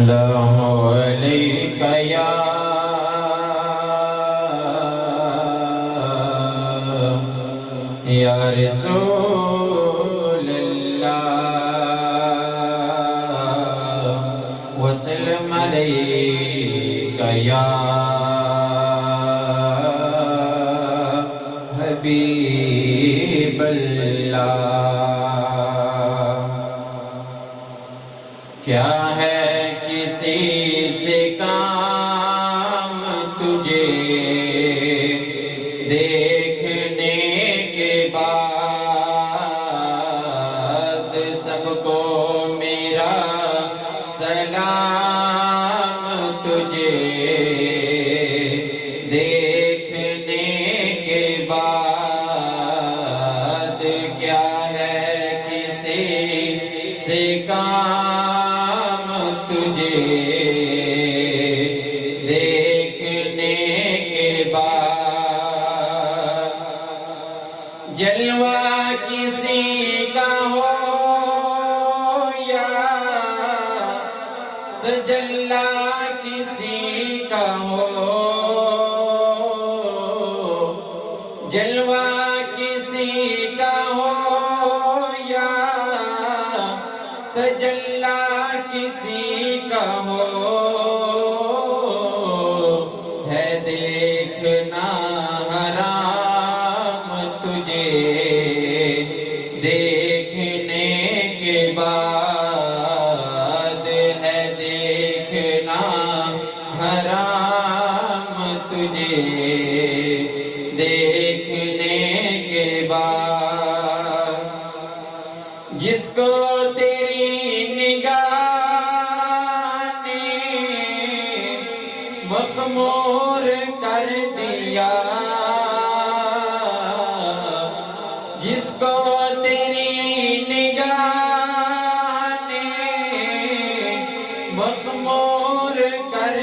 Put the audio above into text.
السلام علیک یا رسول اللہ وسلم علیک یا حبیب اللہ۔ کیا ہے کسی سے کام تجھے دیکھنے کے بعد، سب کو میرا سلام تجھے دیکھنے کے بعد، کیا ہے کسی سے کام تجھے دیکھنے کے بعد، جلوہ کسی کا ہو یا تجلی کسی کا ہو، جلوہ کسی کا ہو یا تجلی کسی کا ہو، ہے دیکھنا حرام تجھے دیکھنے کے بعد، ہے دیکھنا حرام تجھے دیکھنے کے بعد، جس کو تیری نگاہ نے مخمور کر دیا، جس کو تیری نگاہ نے مخمور کر